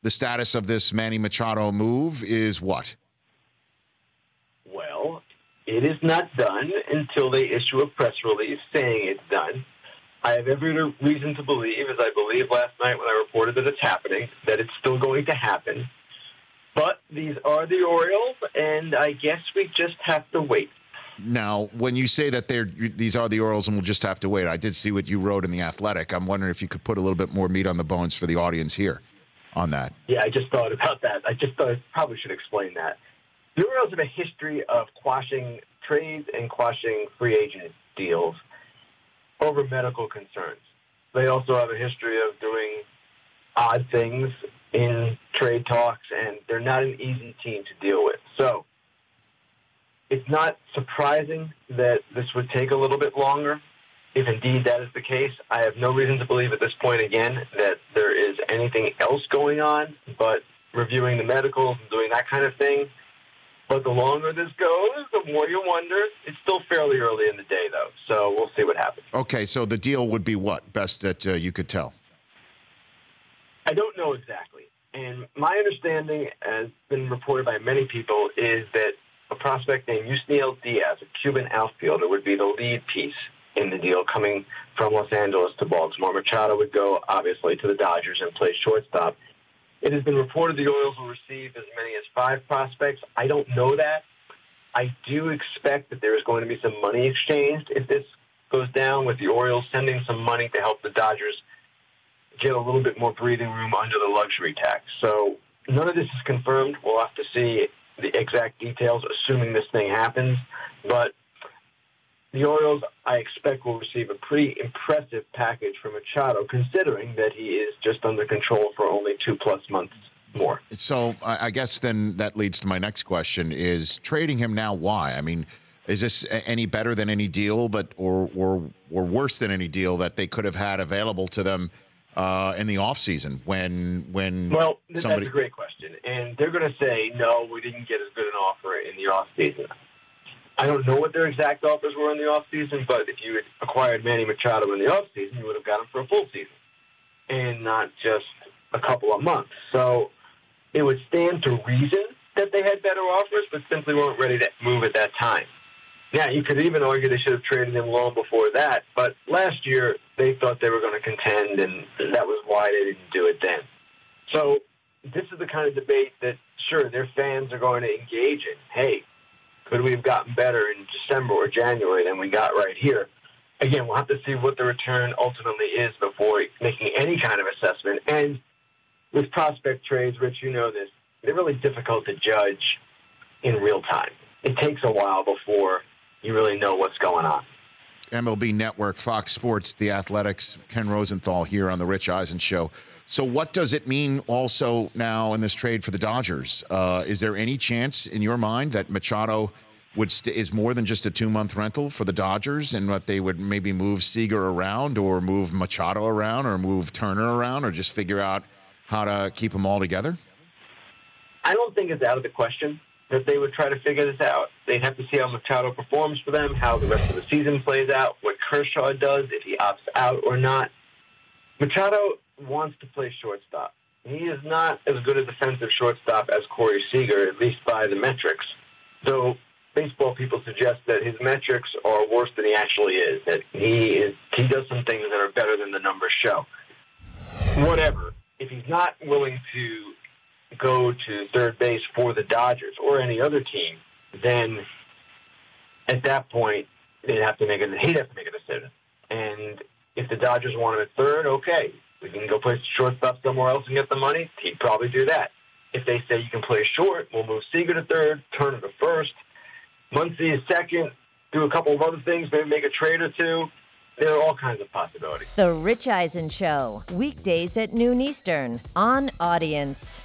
the status of this Manny Machado move is what? Well, it is not done until they issue a press release saying it's done. I have every reason to believe, as I believed last night when I reported that it's happening, that it's still going to happen. But these are the Orioles, and I guess we just have to wait. Now, when you say that these are the Orioles and we'll just have to wait, I did see what you wrote in The Athletic. I'm wondering if you could put a little bit more meat on the bones for the audience here on that. Yeah, I just thought about that. I just thought I probably should explain that. The Orioles have a history of quashing trades and quashing free agent deals over medical concerns. They also have a history of doing odd things in trade talks, and they're not an easy team to deal with. So it's not surprising that this would take a little bit longer. If indeed that is the case, I have no reason to believe at this point, again, that there is anything else going on but reviewing the medicals and doing that kind of thing. But the longer this goes, the more you wonder. It's still fairly early in the day, though, so we'll see what happens. Okay, so the deal would be what, best that you could tell? I don't know exactly. And my understanding, as been reported by many people, is that a prospect named Yusniel Diaz, a Cuban outfielder, would be the lead piece in the deal coming from Los Angeles to Baltimore. Machado would go, obviously, to the Dodgers and play shortstop. It has been reported the Orioles will receive as many as 5 prospects. I don't know that. I do expect that there is going to be some money exchanged if this goes down, with the Orioles sending some money to help the Dodgers get a little bit more breathing room under the luxury tax. So none of this is confirmed. We'll have to see the exact details, assuming this thing happens. But the Orioles, I expect, will receive a pretty impressive package from Machado, considering that he is just under control for only 2+ months more. So I guess then that leads to my next question: is trading him now? Why? I mean, is this any better than any deal or worse than any deal that they could have had available to them in the offseason when Well, that's a great question. And they're going to say, no, we didn't get as good an offer in the offseason. I don't know what their exact offers were in the offseason, but if you had acquired Manny Machado in the offseason, you would have got him for a full season and not just a couple of months. So it would stand to reason that they had better offers, but simply weren't ready to move at that time. Now, you could even argue they should have traded him long before that, but last year they thought they were going to contend, and that was why they didn't do it then. So this is the kind of debate that, sure, their fans are going to engage in. Hey, could we have gotten better in December or January than we got right here? Again, we'll have to see what the return ultimately is before making any kind of assessment. And with prospect trades, Rich, you know this, they're really difficult to judge in real time. It takes a while before you really know what's going on. MLB Network, Fox Sports, The Athletics, Ken Rosenthal here on the Rich Eisen Show. So what does it mean also now in this trade for the Dodgers? Is there any chance in your mind that Machado is more than just a 2-month rental for the Dodgers, and what they would maybe move Seager around or move Machado around or move Turner around or just figure out how to keep them all together? I don't think it's out of the question that they would try to figure this out. They'd have to see how Machado performs for them, how the rest of the season plays out, what Kershaw does, if he opts out or not. Machado wants to play shortstop. He is not as good a defensive shortstop as Corey Seager, at least by the metrics. Though baseball people suggest that his metrics are worse than he actually is, that he does some things that are better than the numbers show. Whatever. If he's not willing to go to third base for the Dodgers or any other team, then at that point he'd have to make a decision. And if the Dodgers want him at third, okay, we can go play shortstop somewhere else and get the money. He'd probably do that. If they say you can play short, we'll move Seager to third, Turner to first, Muncy is second, do a couple of other things, maybe make a trade or two. There are all kinds of possibilities. The Rich Eisen Show, weekdays at noon Eastern on Audience.